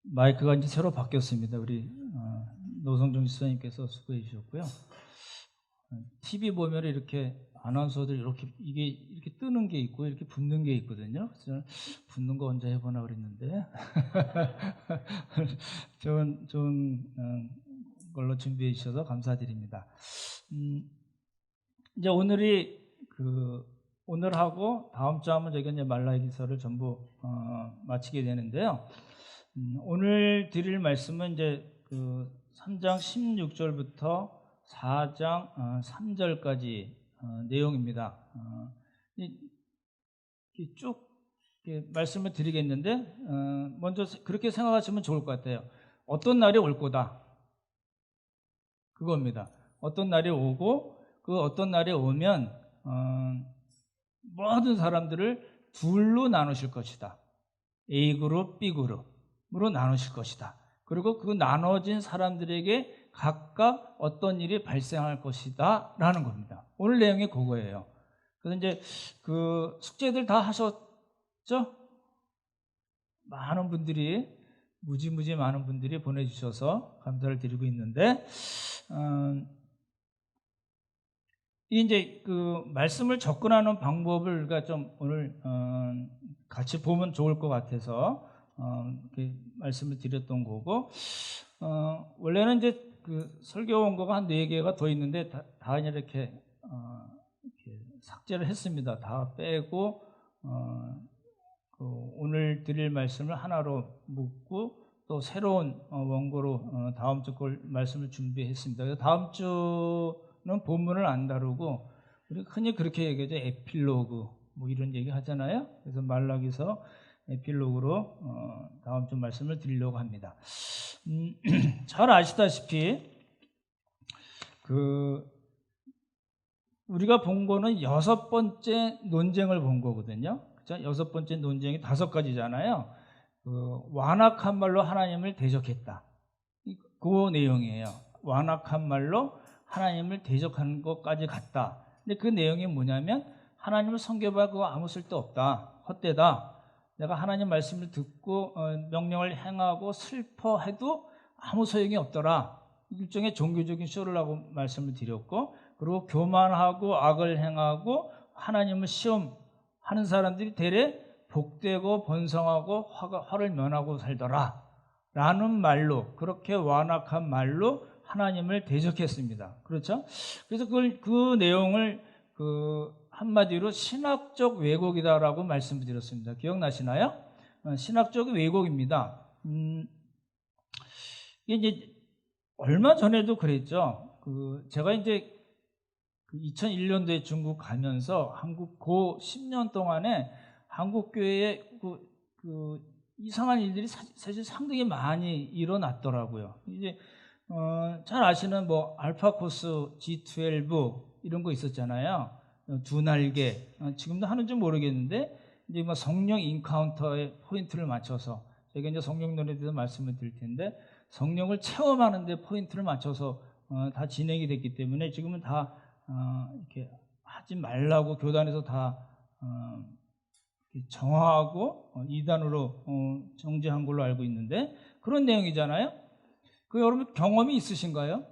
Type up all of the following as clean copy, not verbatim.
마이크가 이제 새로 바뀌었습니다. 우리 노성중 지사님께서 수고해 주셨고요. TV 보면 이렇게 아나운서들 이렇게 뜨는 게 있고 이렇게 붙는 게 있거든요. 그래서 저는 붙는 거 혼자 해보나 그랬는데 좋은 걸로 준비해 주셔서 감사드립니다. 이제 오늘하고 다음 주 하면 저희가 이제 말라기서를 전부 마치게 되는데요. 오늘 드릴 말씀은 이제 3장 16절부터 4장 3절까지 내용입니다. 쭉 말씀을 드리겠는데 먼저 그렇게 생각하시면 좋을 것 같아요. 어떤 날이 올 거다. 그겁니다. 어떤 날이 오고 그 어떤 날이 오면 모든 사람들을 둘로 나누실 것이다. A그룹, B그룹으로 나누실 것이다. 그리고 그 나눠진 사람들에게 각각 어떤 일이 발생할 것이다 라는 겁니다. 오늘 내용이 그거예요. 그래서 이제 그 숙제들 다 하셨죠? 많은 분들이 무지무지 많은 분들이 보내주셔서 감사를 드리고 있는데 이제 그 말씀을 접근하는 방법을 우리가 좀 오늘 같이 보면 좋을 것 같아서 말씀을 드렸던 거고 원래는 이제 그 설교 원고가 한 4개가 더 있는데 다 이렇게 삭제를 했습니다. 다 빼고 오늘 드릴 말씀을 하나로 묶고 또 새로운 원고로 다음 주 걸 말씀을 준비했습니다. 그래서 다음 주는 본문을 안 다루고 우리 흔히 그렇게 얘기하죠. 에필로그 뭐 이런 얘기 하잖아요. 그래서 말라기서 에필로그로 다음 주 말씀을 드리려고 합니다. 잘 아시다시피 우리가 본 거는 6번째 논쟁을 본 거거든요. 그렇죠? 6번째 논쟁이 5가지잖아요. 완악한 말로 하나님을 대적했다. 그 내용이에요. 완악한 말로 하나님을 대적하는 것까지 갔다. 근데 그 내용이 뭐냐면 하나님을 섬겨봐 그거 아무 쓸데없다. 헛되다. 내가 하나님 말씀을 듣고 명령을 행하고 슬퍼해도 아무 소용이 없더라. 일종의 종교적인 쇼를 하고 말씀을 드렸고, 그리고 교만하고 악을 행하고 하나님을 시험하는 사람들이 대래 복되고 번성하고 화를 면하고 살더라 라는 말로, 그렇게 완악한 말로 하나님을 대적했습니다. 그렇죠? 그래서 그 내용을 한마디로 신학적 왜곡이다라고 말씀드렸습니다. 기억나시나요? 신학적 왜곡입니다. 이게 이제 얼마 전에도 그랬죠. 제가 이제 2001년도에 중국 가면서 한국 10년 동안에 한국 교회에 이상한 일들이 사실 상당히 많이 일어났더라고요. 이제 잘 아시는 뭐 알파코스 G12 이런 거 있었잖아요. 2날개 지금도 하는지 모르겠는데 이제 뭐 성령 인카운터에 포인트를 맞춰서 제가 이제 성령론에 대해서 말씀을 드릴 텐데 성령을 체험하는 데 포인트를 맞춰서 다 진행이 됐기 때문에 지금은 다 이렇게 하지 말라고 교단에서 다 정하고 이단으로 정죄한 걸로 알고 있는데 그런 내용이잖아요. 여러분 경험이 있으신가요?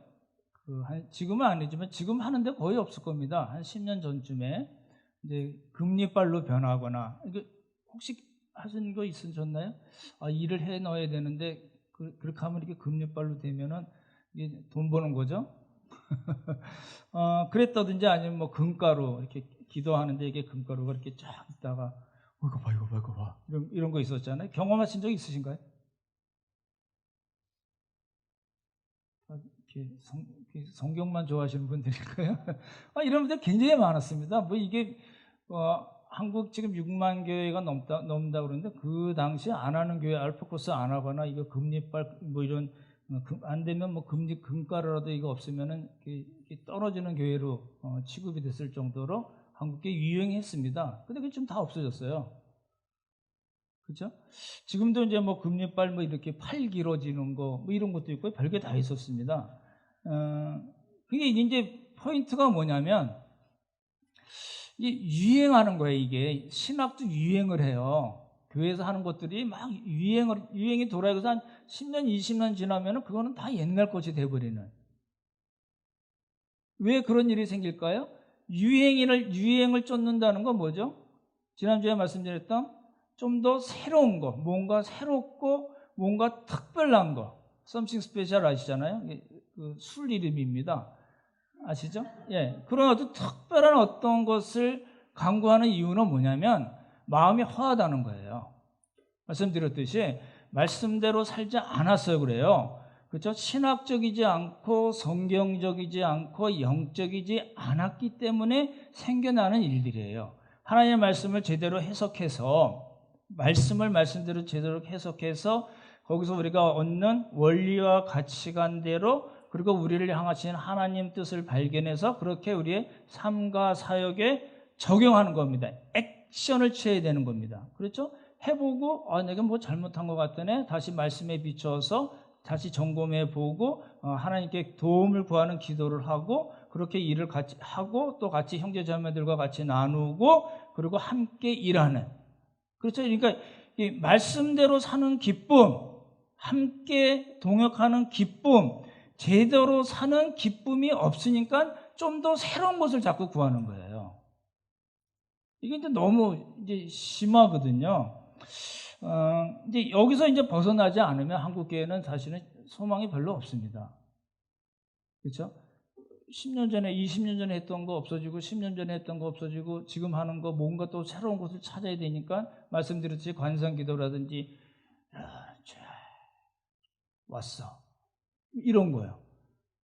지금은 아니지만 지금 하는데 거의 없을 겁니다. 한 10년 전쯤에 이제 금리빨로 변하거나 혹시 하신 거 있으셨나요? 일을 해 넣어야 되는데 그렇게 하면 이렇게 금리빨로 되면은 이게 돈 버는 거죠. 그랬다든지 아니면 뭐 금가루 이렇게 기도하는데 이게 금가루가 이렇게 쫙 있다가 이거 봐 이런 거 있었잖아요. 경험하신 적 있으신가요? 성경만 좋아하시는 분들일까요? 이런 분들 굉장히 많았습니다. 뭐 이게 한국 지금 6만 교회가 넘다 그러는데 그 당시 안 하는 교회 알파코스 안 하거나 이거 금리빨 뭐 이런 안 되면 뭐 금가루라도 이거 없으면은 이렇게 떨어지는 교회로 취급이 됐을 정도로 한국에 유행했습니다. 근데 그게 지금 다 없어졌어요. 그렇죠? 지금도 이제 뭐 금리빨 뭐 이렇게 팔 길어지는 거 뭐 이런 것도 있고 별게 다 있었습니다. 그게 이제 포인트가 뭐냐면 이게 유행하는 거예요. 이게 신학도 유행을 해요. 교회에서 하는 것들이 막 유행이 돌아가서 한 10년, 20년 지나면 그거는 다 옛날 것이 돼버리는. 왜 그런 일이 생길까요? 유행을 쫓는다는 건 뭐죠? 지난주에 말씀드렸던 좀 더 새로운 거, 뭔가 새롭고 뭔가 특별한 거, something special 아시잖아요? 그 술 이름입니다. 아시죠? 예, 그런 어떤 특별한 어떤 것을 강구하는 이유는 뭐냐면 마음이 허하다는 거예요. 말씀드렸듯이 말씀대로 살지 않았어요. 그래요. 그렇죠? 신학적이지 않고 성경적이지 않고 영적이지 않았기 때문에 생겨나는 일들이에요. 하나님의 말씀을 제대로 해석해서 말씀대로 제대로 해석해서 거기서 우리가 얻는 원리와 가치관대로 그리고 우리를 향하신 하나님 뜻을 발견해서 그렇게 우리의 삶과 사역에 적용하는 겁니다. 액션을 취해야 되는 겁니다. 그렇죠? 해보고 내가 뭐 잘못한 것 같더네. 다시 말씀에 비춰서 다시 점검해 보고 하나님께 도움을 구하는 기도를 하고 그렇게 일을 같이 하고 또 같이 형제자매들과 같이 나누고 그리고 함께 일하는. 그렇죠? 그러니까 이 말씀대로 사는 기쁨, 함께 동역하는 기쁨, 제대로 사는 기쁨이 없으니까 좀 더 새로운 것을 자꾸 구하는 거예요. 이게 이제 너무 이제 심하거든요. 이제 여기서 이제 벗어나지 않으면 한국교회는 사실은 소망이 별로 없습니다. 그렇죠? 10년 전에, 20년 전에 했던 거 없어지고, 10년 전에 했던 거 없어지고, 지금 하는 거 뭔가 또 새로운 것을 찾아야 되니까 말씀드렸듯이 관상기도라든지 왔어. 이런 거예요.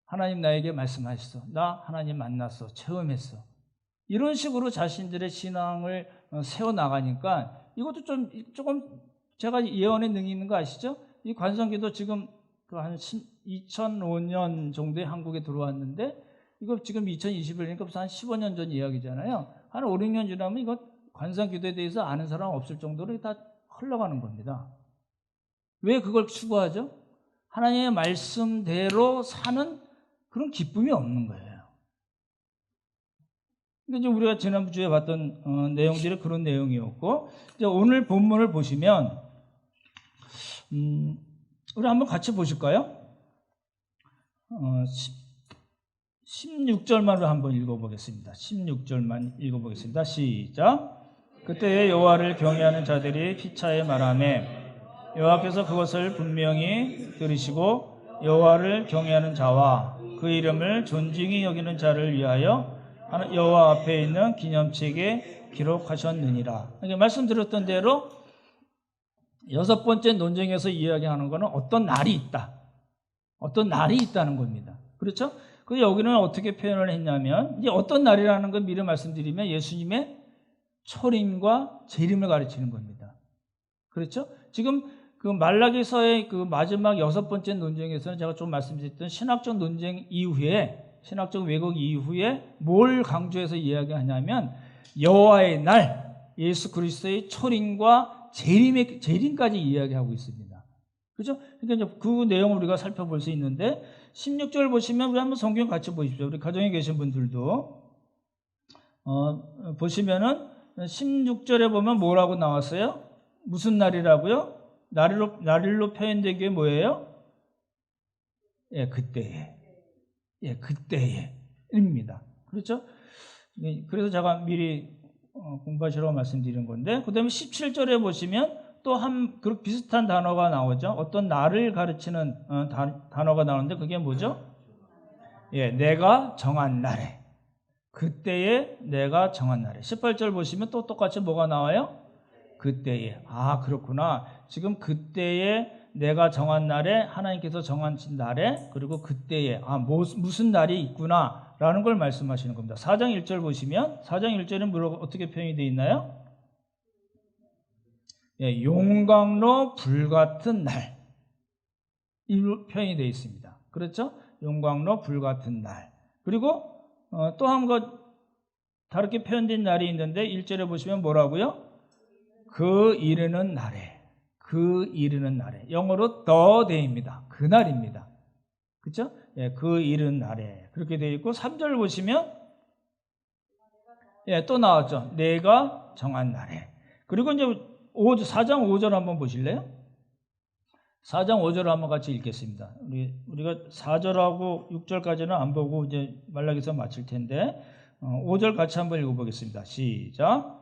하나님 나에게 말씀하셨어. 나 하나님 만났어. 체험했어. 이런 식으로 자신들의 신앙을 세워나가니까 이것도 조금 제가 예언에 능이 있는 거 아시죠? 이 관성기도 지금 한 2005년 정도에 한국에 들어왔는데 이거 지금 2021년이니까 벌써 한 15년 전 이야기잖아요. 한 5, 6년 지나면 이거 관성기도에 대해서 아는 사람 없을 정도로 다 흘러가는 겁니다. 왜 그걸 추구하죠? 하나님의 말씀대로 사는 그런 기쁨이 없는 거예요. 근데 이제 우리가 지난주에 봤던 내용들이 그런 내용이었고, 이제 오늘 본문을 보시면, 우리 한번 같이 보실까요? 16절만으로 한번 읽어보겠습니다. 16절만 읽어보겠습니다. 시작. 그때 여호와를 경외하는 자들이 피차에 말하매 여호와께서 그것을 분명히 들으시고 여호와를 경외하는 자와 그 이름을 존중히 여기는 자를 위하여 여호와 앞에 있는 기념책에 기록하셨느니라. 그러니까 말씀드렸던 대로 여섯 번째 논쟁에서 이야기하는 것은 어떤 날이 있다. 어떤 날이 있다는 겁니다. 그렇죠? 그래서 여기는 어떻게 표현을 했냐면 이제 어떤 날이라는 걸 미리 말씀드리면 예수님의 초림과 재림을 가르치는 겁니다. 그렇죠? 지금 그 말라기서의 그 마지막 여섯 번째 논쟁에서는 제가 좀 말씀드렸던 신학적 논쟁 이후에 신학적 왜곡 이후에 뭘 강조해서 이야기하냐면 여호와의 날, 예수 그리스도의 초림과 재림까지 이야기하고 있습니다. 그렇죠? 그러니까 이제 그 내용을 우리가 살펴볼 수 있는데 16절 보시면 우리 한번 성경 같이 보십시오. 우리 가정에 계신 분들도 보시면은 16절에 보면 뭐라고 나왔어요? 무슨 날이라고요? 날일로 표현되기에 뭐예요? 예, 그때에. 예, 그때에입니다. 그렇죠? 그래서 제가 미리 공부하시라고 말씀드린 건데, 그 다음에 17절에 보시면 또 그 비슷한 단어가 나오죠. 어떤 날을 가르치는 단어가 나오는데 그게 뭐죠? 예, 내가 정한 날에. 그때에 내가 정한 날에. 18절 보시면 또 똑같이 뭐가 나와요? 그때에. 아, 그렇구나. 지금 그때에 내가 정한 날에 하나님께서 정하신 날에 그리고 그때에 무슨 날이 있구나 라는 걸 말씀하시는 겁니다. 4장 1절 보시면 4장 1절은 어떻게 표현이 되어 있나요? 예, 용광로 불같은 날 이로 표현이 되어 있습니다. 그렇죠? 용광로 불같은 날. 그리고 또 한 것 다르게 표현된 날이 있는데 1절에 보시면 뭐라고요? 그 이르는 날에. 영어로 the day입니다. 그날입니다. 그렇죠? 예, 그 이른 날에 그렇게 되어 있고 3절 보시면 예, 또 나왔죠. 내가 정한 날에. 그리고 이제 4장 5절 한번 보실래요? 4장 5절 한번 같이 읽겠습니다. 우리가 4절하고 6절까지는 안 보고 이제 말라기서 마칠 텐데 5절 같이 한번 읽어보겠습니다. 시작.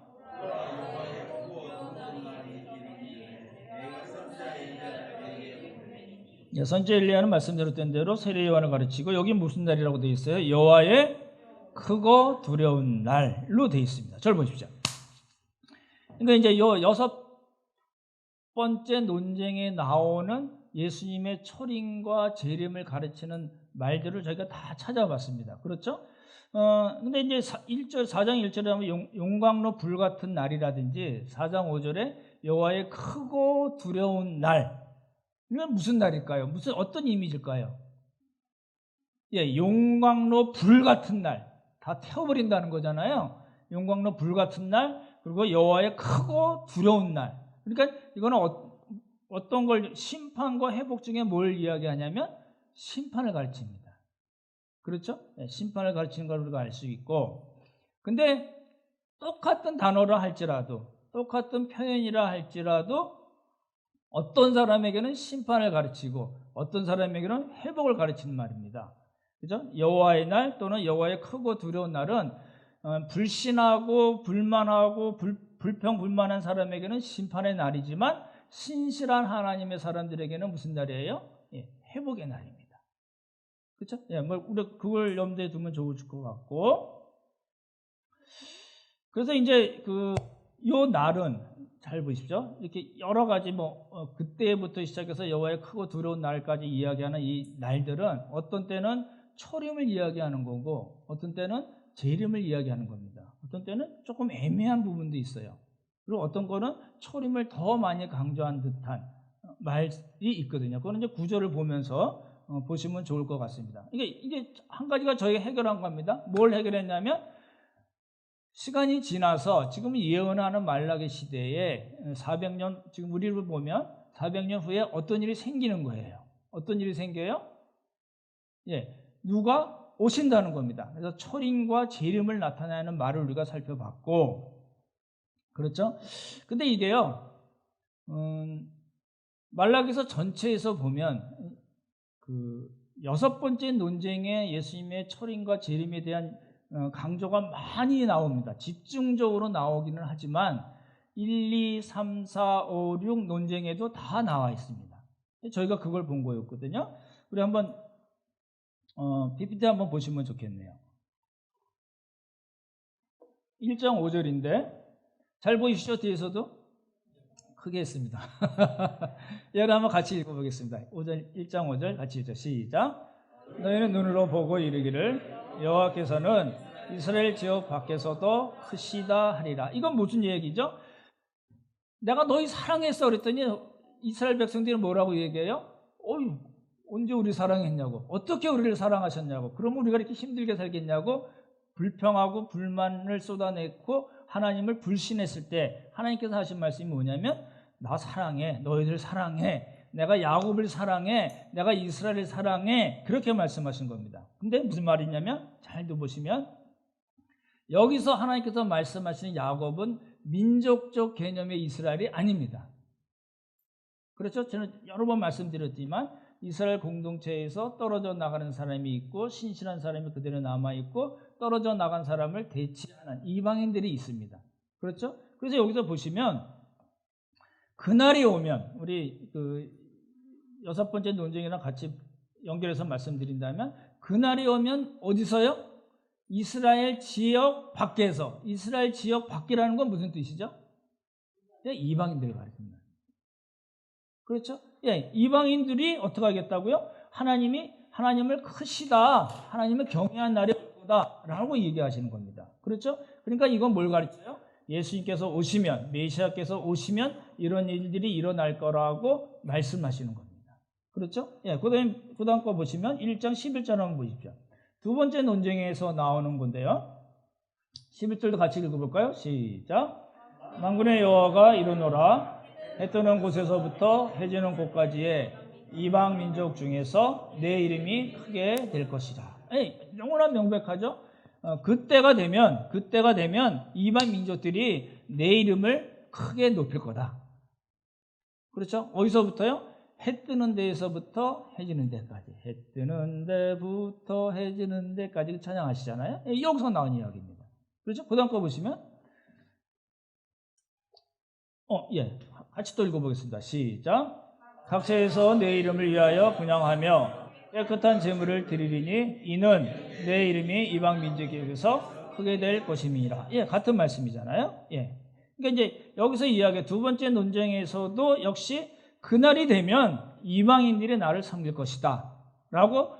선지 엘리야는 말씀드렸던 대로 세례 요한을 가르치고 여기 무슨 날이라고 되어 있어요? 여호와의 크고 두려운 날로 되어 있습니다. 절 보십시오. 그러니까 이제 여섯 번째 논쟁에 나오는 예수님의 초림과 재림을 가르치는 말들을 저희가 다 찾아봤습니다. 그렇죠? 근데 이제 4장 1절에 하면 용광로 불 같은 날이라든지 4장 5절에 여호와의 크고 두려운 날. 이건 무슨 날일까요? 어떤 이미지일까요? 예, 용광로 불 같은 날. 다 태워버린다는 거잖아요. 용광로 불 같은 날, 그리고 여호와의 크고 두려운 날. 그러니까 이거는 어떤 걸 심판과 회복 중에 뭘 이야기하냐면 심판을 가르칩니다. 그렇죠? 네, 심판을 가르치는 걸 우리가 알 수 있고, 근데 똑같은 단어라 할지라도, 똑같은 표현이라 할지라도 어떤 사람에게는 심판을 가르치고 어떤 사람에게는 회복을 가르치는 말입니다. 그죠? 여호와의 날 또는 여호와의 크고 두려운 날은 불신하고 불만하고 불평불만한 사람에게는 심판의 날이지만 신실한 하나님의 사람들에게는 무슨 날이에요? 예, 회복의 날입니다. 그렇죠? 예, 우리 그걸 염두에 두면 좋을 것 같고, 그래서 이제 요 날은 잘 보십시오. 이렇게 여러 가지 그때부터 시작해서 여호와의 크고 두려운 날까지 이야기하는 이 날들은 어떤 때는 초림을 이야기하는 거고 어떤 때는 재림을 이야기하는 겁니다. 어떤 때는 조금 애매한 부분도 있어요. 그리고 어떤 거는 초림을 더 많이 강조한 듯한 말이 있거든요. 그거는 이제 구절을 보면서 보시면 좋을 것 같습니다. 이게 한 가지가 저희가 해결한 겁니다. 뭘 해결했냐면 시간이 지나서 지금 예언하는 말라기 시대에 400년, 지금 우리를 보면 400년 후에 어떤 일이 생기는 거예요. 어떤 일이 생겨요? 예, 누가 오신다는 겁니다. 그래서 초림과 재림을 나타내는 말을 우리가 살펴봤고, 그렇죠? 근데 이게요, 말라기서 전체에서 보면 여섯 번째 논쟁에 예수님의 초림과 재림에 대한 강조가 많이 나옵니다. 집중적으로 나오기는 하지만 1, 2, 3, 4, 5, 6 논쟁에도 다 나와 있습니다. 저희가 그걸 본 거였거든요. 우리 한번 PPT 한번 보시면 좋겠네요. 1장 5절인데 잘 보이시죠? 뒤에서도 크게 했습니다. 여러분 한번 같이 읽어보겠습니다. 1장 5절 같이 읽죠. 시작. 너희는 눈으로 보고 이르기를 여호와께서는 이스라엘 지역 밖에서도 크시다 하리라. 이건 무슨 얘기죠? 내가 너희 사랑했어 그랬더니 이스라엘 백성들이 뭐라고 얘기해요? 언제 우리 사랑했냐고, 어떻게 우리를 사랑하셨냐고, 그러면 우리가 이렇게 힘들게 살겠냐고 불평하고 불만을 쏟아냈고 하나님을 불신했을 때 하나님께서 하신 말씀이 뭐냐면 나 사랑해, 너희들 사랑해, 내가 야곱을 사랑해, 내가 이스라엘을 사랑해, 그렇게 말씀하신 겁니다. 근데 무슨 말이냐면 잘 보시면 여기서 하나님께서 말씀하시는 야곱은 민족적 개념의 이스라엘이 아닙니다. 그렇죠? 저는 여러 번 말씀드렸지만 이스라엘 공동체에서 떨어져 나가는 사람이 있고 신실한 사람이 그대로 남아있고 떨어져 나간 사람을 대치하는 이방인들이 있습니다. 그렇죠? 그래서 여기서 보시면 그날이 오면, 우리 여섯 번째 논쟁이랑 같이 연결해서 말씀드린다면 그날이 오면 어디서요? 이스라엘 지역 밖에서. 이스라엘 지역 밖이라는 건 무슨 뜻이죠? 이방인들이 가르칩니다. 그렇죠? 예, 이방인들이 어떻게 하겠다고요? 하나님을 크시다, 하나님을 경외한 날이 올 거다라고 얘기하시는 겁니다. 그렇죠? 그러니까 이건 뭘 가르쳐요? 예수님께서 오시면, 메시아께서 오시면 이런 일들이 일어날 거라고 말씀하시는 겁니다. 그렇죠? 예, 그 다음 거 보시면 1장 11절 한번 보십시오. 두 번째 논쟁에서 나오는 건데요. 11절도 같이 읽어볼까요? 시작. 만군의 여호와가 이르노라. 해 뜨는 곳에서부터 해 지는 곳까지의 이방 민족 중에서 내 이름이 크게 될 것이다. 너무나 명백하죠? 그때가 되면 이방 민족들이 내 이름을 크게 높일 거다. 그렇죠? 어디서부터요? 해 뜨는 데에서부터 해 지는 데까지. 해 뜨는 데부터 해 지는 데까지 찬양하시잖아요. 여기서 나온 이야기입니다. 그렇죠? 그 다음 거 보시면 예. 같이 또 읽어보겠습니다. 시작. 각처에서 내 이름을 위하여 분향하며 깨끗한 제물을 드리리니 이는 내 이름이 이방 민족에게서 크게 될 것임이라. 예, 같은 말씀이잖아요. 예. 그러니까 이제 여기서 이야기 두 번째 논쟁에서도 역시 그날이 되면 이방인들이 나를 섬길 것이다 라고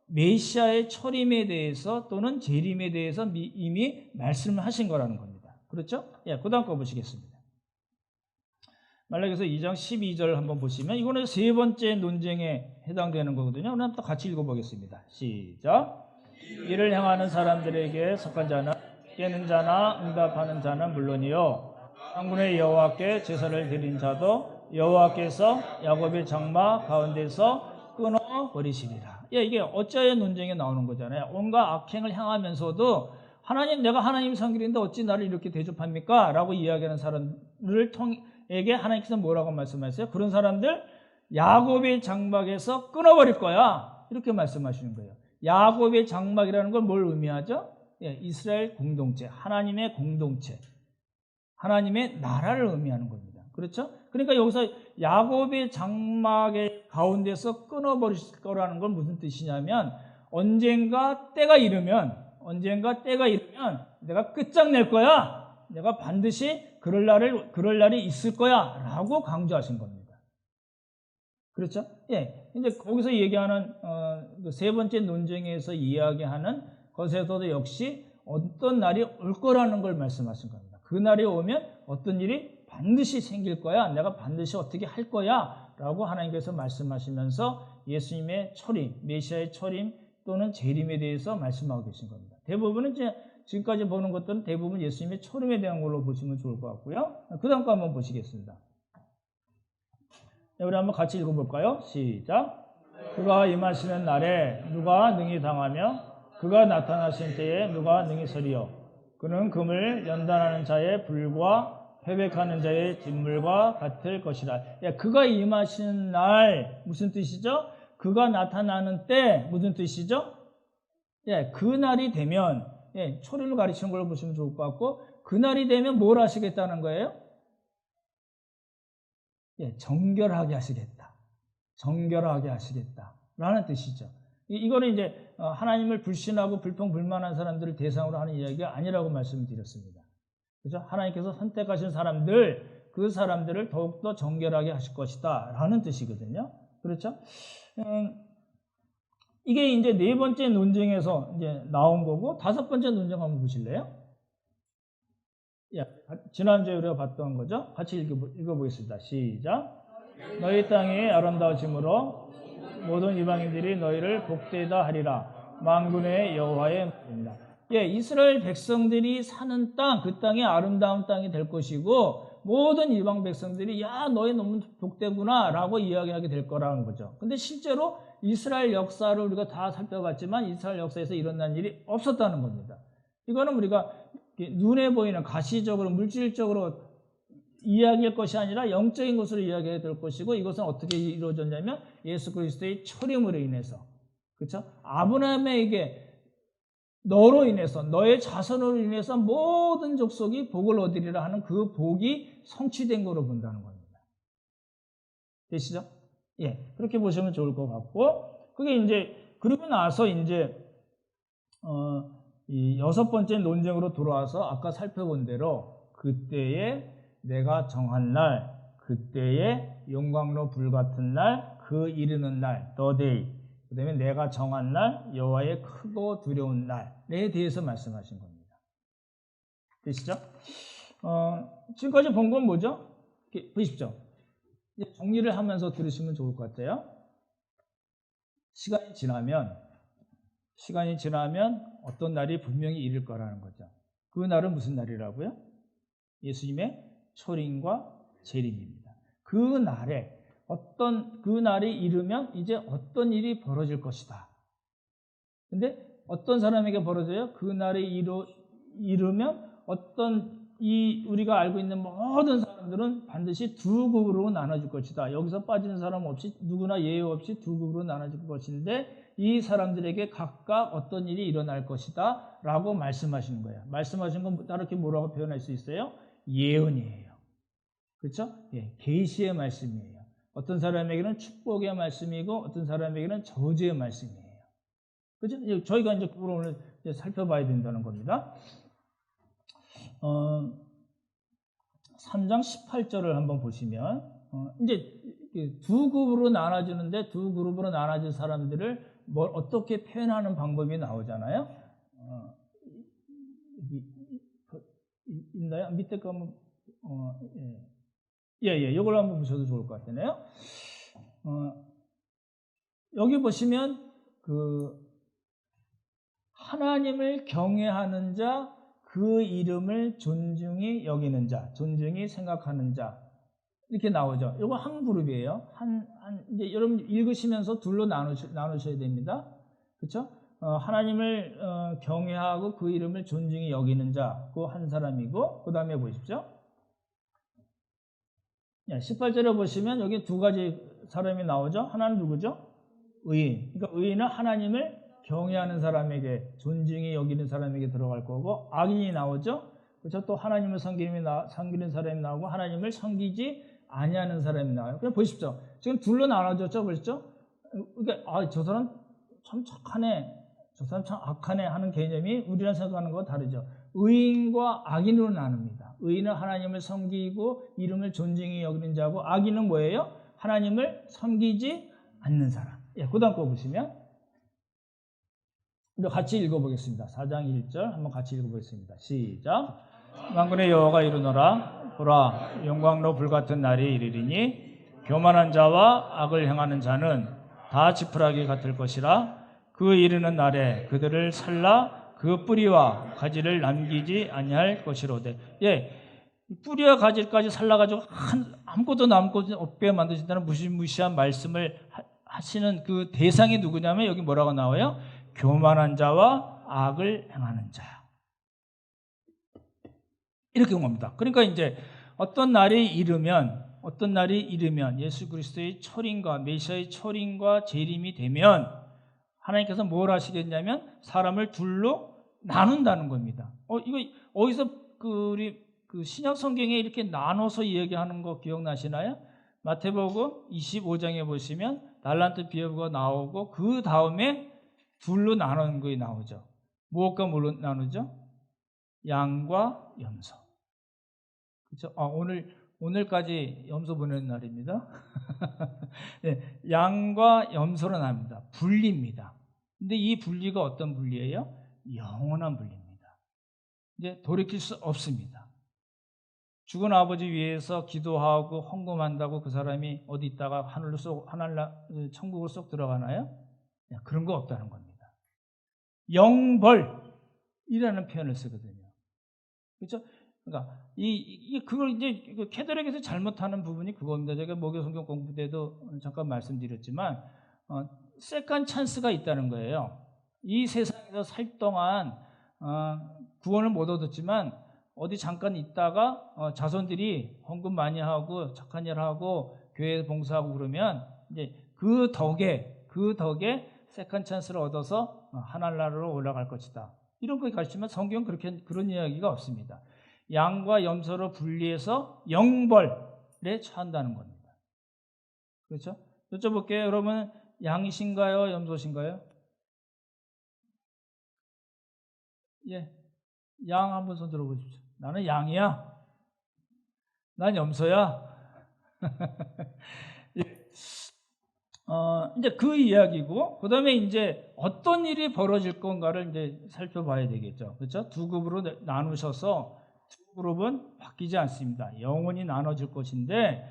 메시아의 초림에 대해서 또는 재림에 대해서 이미 말씀을 하신 거라는 겁니다. 그렇죠? 예, 그 다음 거 보시겠습니다. 말라기서 2장 12절 한번 보시면 이거는 세 번째 논쟁에 해당되는 거거든요. 그럼 또 같이 읽어보겠습니다. 시작. 이를 행하는 사람들에게 속한 자는 깨는 자나 응답하는 자는 물론이요 만군의 여호와께 제사를 드린 자도 여호와께서 야곱의 장막 가운데서 끊어버리시리라. 예, 이게 어짜의 논쟁에 나오는 거잖아요. 온갖 악행을 향하면서도 하나님, 내가 하나님 성길인데 어찌 나를 이렇게 대접합니까? 라고 이야기하는 사람을 에게 하나님께서 뭐라고 말씀하세요? 그런 사람들 야곱의 장막에서 끊어버릴 거야. 이렇게 말씀하시는 거예요. 야곱의 장막이라는 건 뭘 의미하죠? 예, 이스라엘 공동체, 하나님의 공동체, 하나님의 나라를 의미하는 겁니다. 그렇죠? 그러니까 여기서 야곱의 장막의 가운데서 끊어버릴 거라는 건 무슨 뜻이냐면 언젠가 때가 이르면 내가 끝장낼 거야. 내가 반드시 그럴 날이 있을 거야 라고 강조하신 겁니다. 그렇죠? 예. 이제 거기서 얘기하는, 세 번째 논쟁에서 이야기하는 것에서도 역시 어떤 날이 올 거라는 걸 말씀하신 겁니다. 그 날이 오면 어떤 일이 반드시 생길 거야. 내가 반드시 어떻게 할 거야. 라고 하나님께서 말씀하시면서 예수님의 초림, 메시아의 초림 또는 재림에 대해서 말씀하고 계신 겁니다. 대부분은 이제 지금까지 보는 것들은 대부분 예수님의 초림에 대한 걸로 보시면 좋을 것 같고요. 그 다음 거 한번 보시겠습니다. 우리 한번 같이 읽어볼까요? 시작. 그가 임하시는 날에 누가 능히 당하며 그가 나타나신 때에 누가 능히 서리요. 그는 금을 연단하는 자의 불과 패백하는 자의 진물과 같을 것이라. 예, 그가 임하시는 날 무슨 뜻이죠? 그가 나타나는 때 무슨 뜻이죠? 예, 그 날이 되면 예, 초림을 가르치는 걸로 보시면 좋을 것 같고 그날이 되면 뭘 하시겠다는 거예요? 예, 정결하게 하시겠다. 정결하게 하시겠다. 라는 뜻이죠. 이거는 이제 하나님을 불신하고 불평불만한 사람들을 대상으로 하는 이야기가 아니라고 말씀을 드렸습니다. 그죠? 하나님께서 선택하신 사람들, 그 사람들을 더욱더 정결하게 하실 것이다. 라는 뜻이거든요. 그렇죠? 이게 이제 네 번째 논쟁에서 이제 나온 거고, 다섯 번째 논쟁 한번 보실래요? 예, 지난주에 우리가 봤던 거죠? 같이 읽어보겠습니다. 시작. 너희 땅이 아름다워짐으로 모든 이방인들이 너희를 복되다 하리라. 만군의 여호와의 말입니다. 예, 이스라엘 백성들이 사는 땅, 그 땅이 아름다운 땅이 될 것이고 모든 이방 백성들이 야, 너희 너무 복되구나 라고 이야기하게 될 거라는 거죠. 근데 실제로 이스라엘 역사를 우리가 다 살펴봤지만 이스라엘 역사에서 일어난 일이 없었다는 겁니다. 이거는 우리가 눈에 보이는 가시적으로 물질적으로 이야기할 것이 아니라 영적인 것으로 이야기해야 될 것이고 이것은 어떻게 이루어졌냐면 예수 그리스도의 초림으로 인해서, 그렇죠? 아브라함에게 너로 인해서, 너의 자손으로 인해서 모든 족속이 복을 얻으리라 하는 그 복이 성취된 거로 본다는 겁니다. 되시죠? 예, 그렇게 보시면 좋을 것 같고, 그게 이제 그러고 나서 이제 이 여섯 번째 논쟁으로 돌아와서 아까 살펴본 대로 그때에 내가 정한 날, 그때에 영광로 불같은 날, 그 이르는 날, the day, 그 다음에 내가 정한 날, 여호와의 크고 두려운 날에 대해서 말씀하신 겁니다. 되시죠? 지금까지 본 건 뭐죠? 보십시오. 정리를 하면서 들으시면 좋을 것 같아요. 시간이 지나면 어떤 날이 분명히 이를 거라는 거죠. 그 날은 무슨 날이라고요? 예수님의 초림과 재림입니다. 그 날이 이르면 이제 어떤 일이 벌어질 것이다. 근데 어떤 사람에게 벌어져요? 그 날이 이르면 어떤 우리가 알고 있는 모든 사람들은 반드시 두 급으로 나눠질 것이다. 여기서 빠지는 사람 없이 누구나 예외 없이 두 급으로 나눠질 것인데 이 사람들에게 각각 어떤 일이 일어날 것이다 라고 말씀하시는 거예요. 말씀하신 건 다르게 뭐라고 표현할 수 있어요? 예언이에요. 그렇죠? 예, 계시의 말씀이에요. 어떤 사람에게는 축복의 말씀이고 어떤 사람에게는 저주의 말씀이에요. 그렇죠? 저희가 이제 그걸 오늘 이제 살펴봐야 된다는 겁니다. 3장 18절을 한번 보시면 이제 두 그룹으로 나눠지는데 두 그룹으로 나눠진 사람들을 어떻게 표현하는 방법이 나오잖아요. 있나요? 밑에 거 한번 이걸 한번 보셔도 좋을 것 같네요. 여기 보시면 하나님을 경외하는 자, 그 이름을 존중히 여기는 자, 존중히 생각하는 자 이렇게 나오죠. 이거 한 그룹이에요. 이제 여러분 읽으시면서 둘로 나누셔야 됩니다. 그렇죠? 하나님을 경외하고 그 이름을 존중히 여기는 자, 그 한 사람이고 그 다음에 보십시오. 18절에 보시면 여기 두 가지 사람이 나오죠. 하나는 누구죠? 의인. 그러니까 의인은 하나님을 경외하는 사람에게, 존중히 여기는 사람에게 들어갈 거고, 악인이 나오죠. 그렇죠? 또 하나님을 섬기는 사람이 나오고 하나님을 섬기지 아니하는 사람이 나와요. 그냥 보십시오. 지금 둘로 나눠졌죠, 그렇죠? 그러니까 저 사람 참 착하네, 저 사람 참 악하네 하는 개념이 우리랑 생각하는 거와 다르죠. 의인과 악인으로 나눕니다. 의인은 하나님을 섬기고 이름을 존중히 여기는 자고, 악인은 뭐예요? 하나님을 섬기지 않는 사람. 그 다음 거 보시면 같이 읽어보겠습니다. 4장 1절 한번 같이 읽어보겠습니다. 시작. 만군의 여호와가 이르노라. 보라, 영광로 불같은 날이 이르리니 교만한 자와 악을 행하는 자는 다 지푸라기 같을 것이라. 그 이르는 날에 그들을 살라 그 뿌리와 가지를 남기지 아니할 것이로되. 뿌리와 가지까지 살라가지고 아무것도 남고 없게 만드신다는 무시무시한 말씀을 하시는 그 대상이 누구냐면 여기 뭐라고 나와요? 교만한 자와 악을 행하는 자. 이렇게 온 겁니다. 그러니까 이제 어떤 날이 이르면 예수 그리스도의 초림과 메시아의 초림과 재림이 되면 하나님께서 뭘 하시겠냐면 사람을 둘로 나눈다는 겁니다. 이거 어디서 우리 신약 성경에 이렇게 나눠서 이야기하는 거 기억나시나요? 마태복음 25장에 보시면 달란트 비유가 나오고 그 다음에 둘로 나누는 것이 나오죠. 무엇과 뭘로 나누죠? 양과 염소. 그렇죠? 오늘까지 염소 보내는 날입니다. 네, 양과 염소로 나눕니다. 분리입니다. 근데 이 분리가 어떤 분리예요? 영원한 분리입니다. 이제 돌이킬 수 없습니다. 죽은 아버지 위해서 기도하고 헌금한다고 그 사람이 어디 있다가 천국으로 쏙 들어가나요? 그런 거 없다는 겁니다. 영벌이라는 표현을 쓰거든요. 그렇죠? 그러니까 그걸 이제 캐톨릭에서 잘못하는 부분이 그겁니다. 제가 목요 성경 공부 때도 잠깐 말씀드렸지만 세컨 찬스가 있다는 거예요. 이 세상에서 살 동안 구원을 못 얻었지만 어디 잠깐 있다가 자손들이 헌금 많이 하고 착한 일 하고 교회 봉사하고 그러면 이제 그 덕에 세컨 찬스를 얻어서 하늘나라로 올라갈 것이다. 이런 걸 가르치면 성경은 그런 이야기가 없습니다. 양과 염소로 분리해서 영벌에 처한다는 겁니다. 그렇죠? 여쭤볼게요. 여러분, 양이신가요? 염소신가요? 양 한번 손 들어보십시오. 나는 양이야. 난 염소야. 이제 그 이야기고, 그 다음에 이제 어떤 일이 벌어질 건가를 이제 살펴봐야 되겠죠. 그렇죠? 두 그룹으로 나누셔서 두 그룹은 바뀌지 않습니다. 영원히 나눠질 것인데,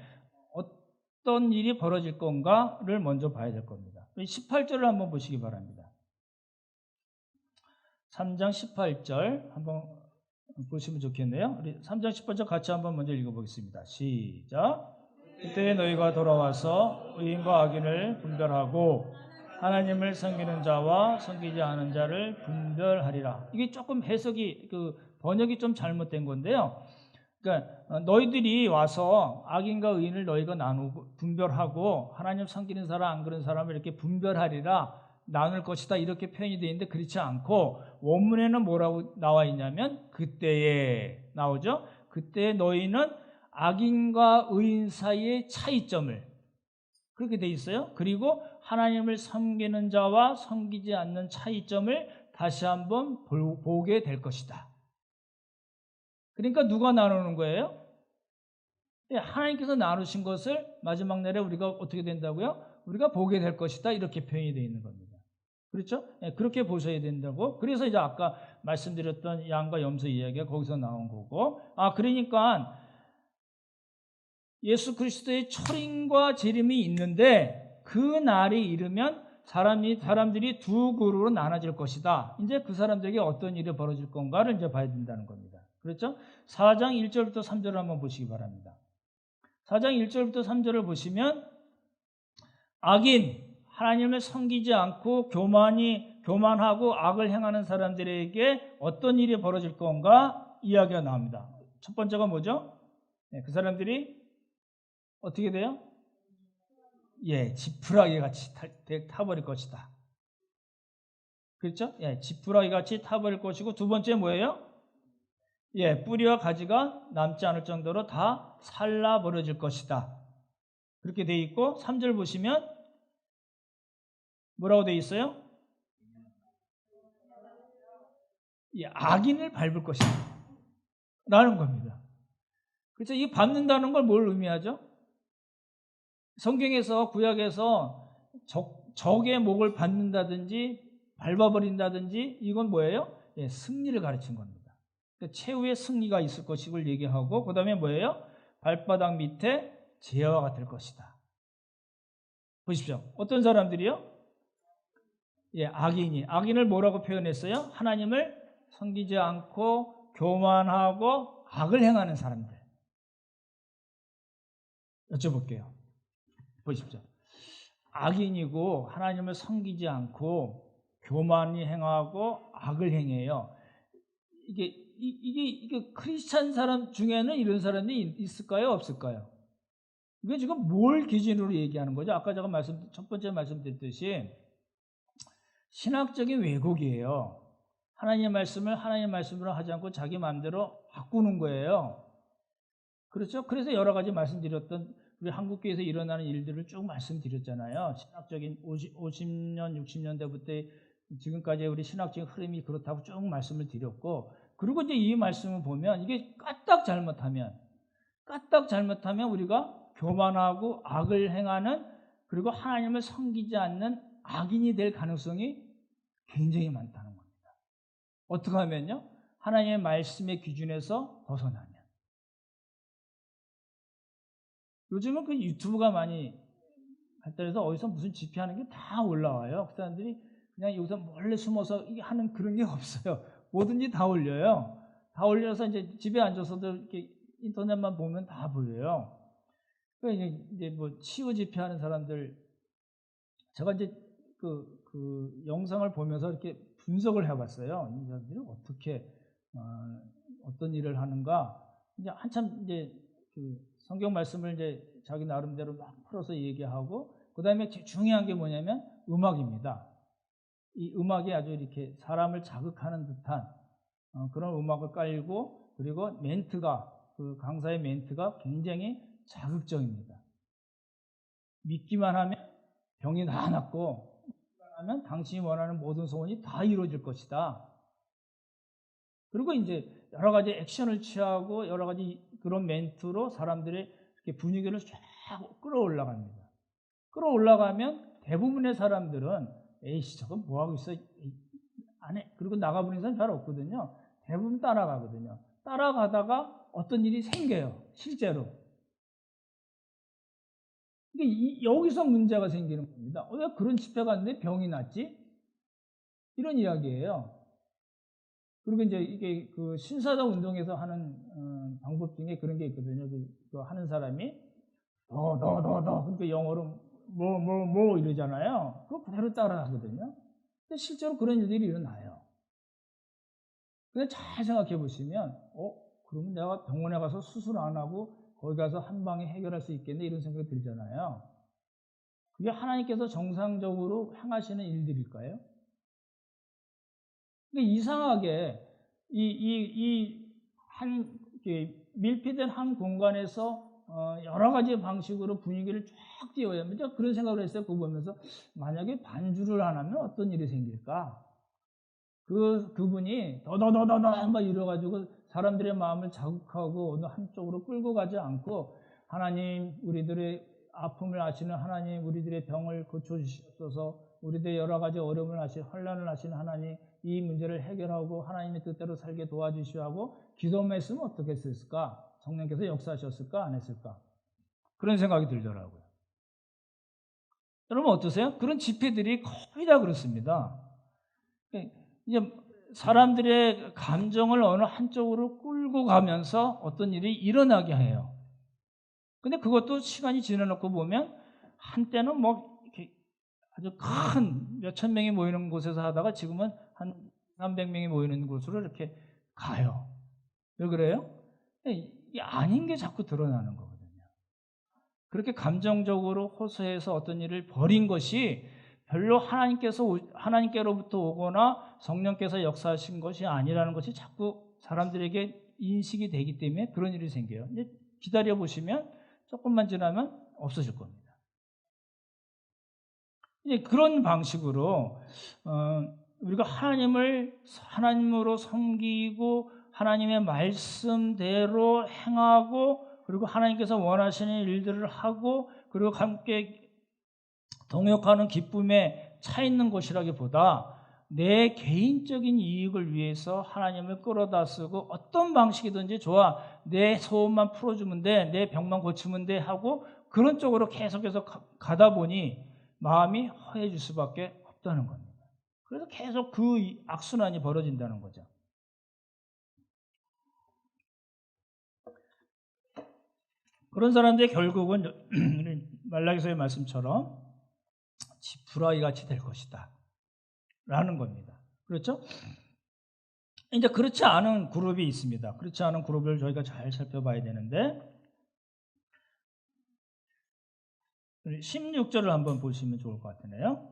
어떤 일이 벌어질 건가를 먼저 봐야 될 겁니다. 18절을 한번 보시기 바랍니다. 3장 18절 한번 보시면 좋겠네요. 우리 3장 18절 같이 한번 먼저 읽어보겠습니다. 시작. 그때 너희가 돌아와서 의인과 악인을 분별하고 하나님을 섬기는 자와 섬기지 않은 자를 분별하리라. 이게 조금 해석이 번역이 좀 잘못된 건데요. 그러니까 너희들이 와서 악인과 의인을 너희가 나누고 분별하고 하나님 섬기는 사람 안 그런 사람을 이렇게 분별하리라 나눌 것이다 이렇게 표현이 되어 있는데 그렇지 않고 원문에는 뭐라고 나와 있냐면 그때에 나오죠. 그때 너희는 악인과 의인 사이의 차이점을 그렇게 돼 있어요. 그리고 하나님을 섬기는 자와 섬기지 않는 차이점을 다시 한번 보게 될 것이다. 그러니까 누가 나누는 거예요? 하나님께서 나누신 것을 마지막 날에 우리가 어떻게 된다고요? 우리가 보게 될 것이다. 이렇게 표현이 되어 있는 겁니다. 그렇죠? 그렇게 보셔야 된다고. 그래서 이제 아까 말씀드렸던 양과 염소 이야기가 거기서 나온 거고. 그러니까 예수 그리스도의 초림과 재림이 있는데 그 날이 이르면 사람들이 두 그룹으로 나눠질 것이다. 이제 그 사람들에게 어떤 일이 벌어질 건가를 이제 봐야 된다는 겁니다. 그렇죠? 4장 1절부터 3절을 한번 보시기 바랍니다. 4장 1절부터 3절을 보시면 악인, 하나님을 섬기지 않고 교만하고 악을 행하는 사람들에게 어떤 일이 벌어질 건가 이야기가 나옵니다. 첫 번째가 뭐죠? 그 사람들이 어떻게 돼요? 지푸라기 같이 타버릴 것이다. 그렇죠? 지푸라기 같이 타버릴 것이고 두 번째 뭐예요? 뿌리와 가지가 남지 않을 정도로 다 살라버려질 것이다. 그렇게 돼 있고 3절 보시면 뭐라고 돼 있어요? 악인을 밟을 것이다. 라는 겁니다. 그래서 이 밟는다는 걸 뭘 의미하죠? 성경에서 구약에서 적의 목을 밟는다든지 밟아버린다든지 이건 뭐예요? 승리를 가르친 겁니다. 그러니까 최후의 승리가 있을 것을 얘기하고 그 다음에 뭐예요? 발바닥 밑에 재와 같을 것이다. 보십시오. 어떤 사람들이요? 악인을 뭐라고 표현했어요? 하나님을 섬기지 않고 교만하고 악을 행하는 사람들. 여쭤볼게요. 보십시오. 악인이고 하나님을 섬기지 않고 교만이 행하고 악을 행해요. 이게 크리스찬 사람 중에는 이런 사람이 있을까요? 없을까요? 이게 지금 뭘 기준으로 얘기하는 거죠? 아까 제가 첫 번째 말씀드렸듯이 신학적인 왜곡이에요. 하나님의 말씀을 하나님의 말씀으로 하지 않고 자기 마음대로 바꾸는 거예요. 그렇죠? 그래서 여러 가지 말씀드렸던 우리 한국교회에서 일어나는 일들을 쭉 말씀드렸잖아요. 신학적인 50년, 60년대부터 지금까지 우리 신학적인 흐름이 그렇다고 쭉 말씀을 드렸고, 그리고 이제 이 말씀을 보면 이게 까딱 잘못하면 우리가 교만하고 악을 행하는 그리고 하나님을 섬기지 않는 악인이 될 가능성이 굉장히 많다는 겁니다. 어떻게 하면요? 하나님의 말씀의 기준에서 벗어나면. 요즘은 그 유튜브가 많이 발달해서 어디서 무슨 집회하는 게 다 올라와요. 그 사람들이 그냥 여기서 몰래 숨어서 하는 그런 게 없어요. 뭐든지 다 올려요. 다 올려서 이제 집에 앉아서도 이렇게 인터넷만 보면 다 보여요. 그러니까 이제 뭐 치유 집회하는 사람들, 제가 이제 그 영상을 보면서 이렇게 분석을 해봤어요. 이 사람들이 어떻게 어떤 일을 하는가. 이제 한참 이제 그 성경 말씀을 이제 자기 나름대로 막 풀어서 얘기하고, 그 다음에 중요한 게 뭐냐면 음악입니다. 이 음악이 아주 이렇게 사람을 자극하는 듯한 그런 음악을 깔고, 그리고 그 강사의 멘트가 굉장히 자극적입니다. 믿기만 하면 병이 다 낫고, 믿기만 하면 당신이 원하는 모든 소원이 다 이루어질 것이다. 그리고 이제 여러 가지 액션을 취하고 여러 가지 그런 멘트로 사람들의 이렇게 분위기를 쫙 끌어올라갑니다. 끌어올라가면 대부분의 사람들은 에이씨 저건 뭐하고 있어 안 해. 그리고 나가버리는 사람 잘 없거든요. 대부분 따라가거든요. 따라가다가 어떤 일이 생겨요. 실제로. 여기서 문제가 생기는 겁니다. 왜 그런 집회 갔는데 병이 났지? 이런 이야기예요. 그리고 이제 이게 그 신사동 운동에서 하는 방법 중에 그런 게 있거든요. 그 하는 사람이 그러니까 영어로 뭐 이러잖아요. 그거 그대로 따라하거든요. 근데 실제로 그런 일들이 일어나요. 근데 잘 생각해 보시면 그러면 내가 병원에 가서 수술 안 하고 거기 가서 한 방에 해결할 수 있겠네 이런 생각이 들잖아요. 그게 하나님께서 정상적으로 행하시는 일들일까요? 근데 이상하게 한 밀폐된 한 공간에서 여러 가지 방식으로 분위기를 쫙 띄워야 합니다. 그런 생각을 했어요. 그거 보면서 만약에 반주를 안 하면 어떤 일이 생길까? 그분이 더더더더더 막 이래가지고 사람들의 마음을 자극하고 어느 한쪽으로 끌고 가지 않고 하나님 우리들의 아픔을 아시는 하나님 우리들의 병을 고쳐주시옵소서 우리들의 여러 가지 어려움을 아시는 환난을 아시는 하나님 이 문제를 해결하고 하나님의 뜻대로 살게 도와주시오 하고 기도만 했으면 어떻게 했을까? 성령께서 역사하셨을까? 안 했을까? 그런 생각이 들더라고요. 여러분 어떠세요? 그런 집회들이 거의 다 그렇습니다. 이제 사람들의 감정을 어느 한쪽으로 끌고 가면서 어떤 일이 일어나게 해요. 근데 그것도 시간이 지나놓고 보면 한때는 뭐 이렇게 아주 큰 몇천 명이 모이는 곳에서 하다가 지금은 한 300명이 모이는 곳으로 이렇게 가요. 왜 그래요? 이게 아닌 게 자꾸 드러나는 거거든요. 그렇게 감정적으로 호소해서 어떤 일을 벌인 것이 별로 하나님께로부터 오거나 성령께서 역사하신 것이 아니라는 것이 자꾸 사람들에게 인식이 되기 때문에 그런 일이 생겨요. 이제 기다려 보시면 조금만 지나면 없어질 겁니다. 이제 그런 방식으로 우리가 하나님으로 섬기고 하나님의 말씀대로 행하고 그리고 하나님께서 원하시는 일들을 하고 그리고 함께 동역하는 기쁨에 차 있는 것이라기보다 내 개인적인 이익을 위해서 하나님을 끌어다 쓰고 어떤 방식이든지 좋아 내 소원만 풀어주면 돼 내 병만 고치면 돼 하고 그런 쪽으로 계속해서 가다 보니 마음이 허해질 수밖에 없다는 겁니다. 그래서 계속 그 악순환이 벌어진다는 거죠. 그런 사람들이 결국은 말라기서의 말씀처럼 지푸라기 같이 될 것이다 라는 겁니다. 그렇죠? 이제 그렇지 않은 그룹이 있습니다. 그렇지 않은 그룹을 저희가 잘 살펴봐야 되는데 16절을 한번 보시면 좋을 것 같으네요.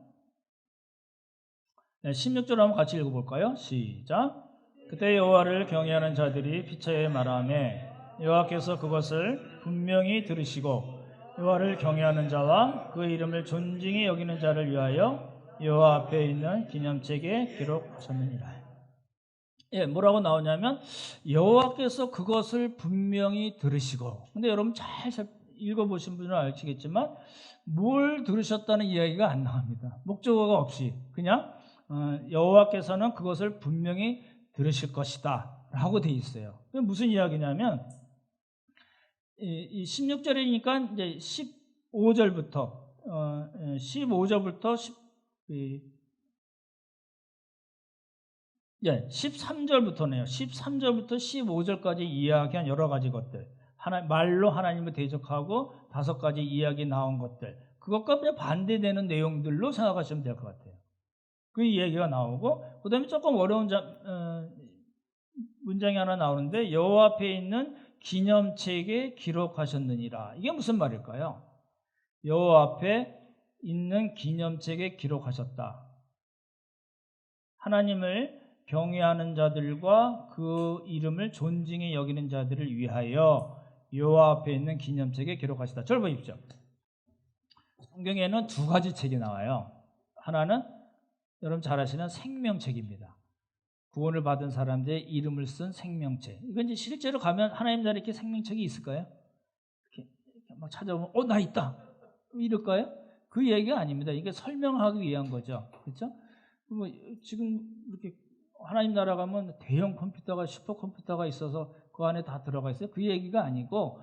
네, 16절 한번 같이 읽어볼까요? 시작. 그때 여호와를 경외하는 자들이 피차에 말하매 여호와께서 그것을 분명히 들으시고 여호와를 경외하는 자와 그 이름을 존중히 여기는 자를 위하여 여호와 앞에 있는 기념책에 기록하셨느니라. 예, 뭐라고 나오냐면 여호와께서 그것을 분명히 들으시고 근데 여러분 잘 읽어보신 분은 아시겠지만 뭘 들으셨다는 이야기가 안 나옵니다. 목적어가 없이 그냥 여호와께서는 그것을 분명히 들으실 것이다 라고 돼 있어요. 무슨 이야기냐면 이 16절이니까 이제 15절부터 13절부터네요. 13절부터 15절까지 이야기한 여러 가지 것들. 말로 하나님을 대적하고 5가지 이야기 나온 것들. 그것과 반대되는 내용들로 생각하시면 될 것 같아요. 그 이야기가 나오고 그 다음에 조금 어려운 문장이 하나 나오는데 여호와 앞에 있는 기념책에 기록하셨느니라. 이게 무슨 말일까요? 여호와 앞에 있는 기념책에 기록하셨다. 하나님을 경외하는 자들과 그 이름을 존중히 여기는 자들을 위하여 여호와 앞에 있는 기념책에 기록하시다. 절 보십시오. 성경에는 2가지 책이 나와요. 하나는 여러분 잘 아시는 생명책입니다. 구원을 받은 사람들의 이름을 쓴 생명책. 이건 이제 실제로 가면 하나님 나라에 이렇게 생명책이 있을까요? 이렇게 막 찾아보면 나 있다. 이럴까요? 그 얘기가 아닙니다. 이게 설명하기 위한 거죠. 그렇죠? 뭐 지금 이렇게 하나님 나라 가면 대형 컴퓨터가 슈퍼컴퓨터가 있어서 그 안에 다 들어가 있어요. 그 얘기가 아니고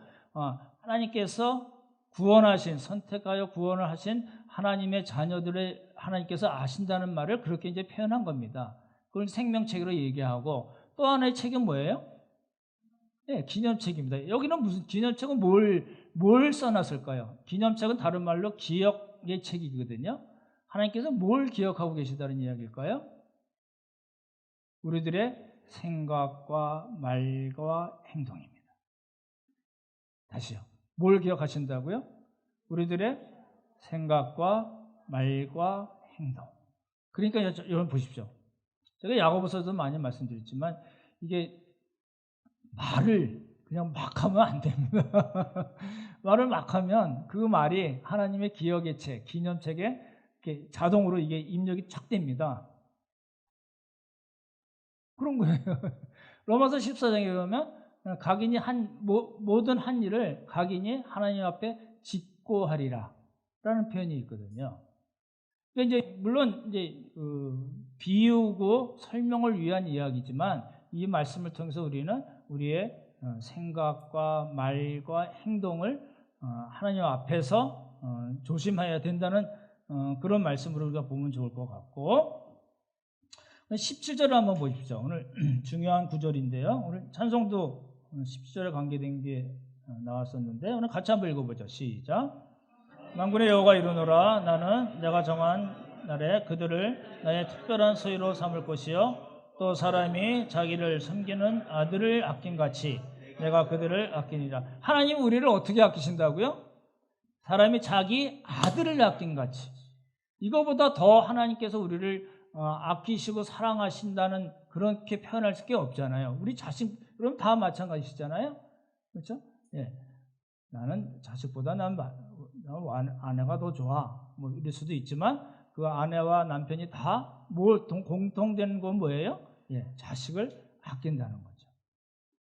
하나님께서 구원하신 선택하여 구원을 하신 하나님의 자녀들의 하나님께서 아신다는 말을 그렇게 이제 표현한 겁니다. 그걸 생명책으로 얘기하고 또 하나의 책은 뭐예요? 네, 기념책입니다. 여기는 무슨 기념책은 뭘 써놨을까요? 기념책은 다른 말로 기억의 책이거든요. 하나님께서 뭘 기억하고 계시다는 이야기일까요? 우리들의 생각과 말과 행동입니다. 다시요. 뭘 기억하신다고요? 우리들의 생각과 말과 행동. 그러니까 여러분 보십시오. 제가 야고보서도 많이 말씀드렸지만 이게 말을 그냥 막 하면 안 됩니다. 말을 막 하면 그 말이 하나님의 기억의 책, 기념책에 이렇게 자동으로 이게 입력이 착 됩니다. 그런 거예요. 로마서 14장에 보면 각인이 모든 한 일을 각인이 하나님 앞에 짓고 하리라 라는 표현이 있거든요. 그러니까 이제 물론 이제 비유고 설명을 위한 이야기지만 이 말씀을 통해서 우리는 우리의 생각과 말과 행동을 하나님 앞에서 조심해야 된다는 그런 말씀으로 우리가 보면 좋을 것 같고, 17절을 한번 보십시오. 오늘 중요한 구절인데요. 오늘 찬송도 17절에 관계된 게 나왔었는데 오늘 같이 한번 읽어보죠. 시작. 만군의 여호와가 이르노라. 나는 내가 정한 날에 그들을 나의 특별한 소유로 삼을 것이요 또 사람이 자기를 섬기는 아들을 아낀같이 내가 그들을 아끼니라. 하나님은 우리를 어떻게 아끼신다고요? 사람이 자기 아들을 아낀같이. 이거보다 더 하나님께서 우리를 아끼시고 사랑하신다는 그렇게 표현할 게 없잖아요. 우리 자식 그럼 다 마찬가지시잖아요. 그렇죠? 예. 나는 자식보다 난 아내가 더 좋아. 뭐 이럴 수도 있지만 그 아내와 남편이 다 뭘 공통되는 건 뭐예요? 예, 자식을 아낀다는 거죠.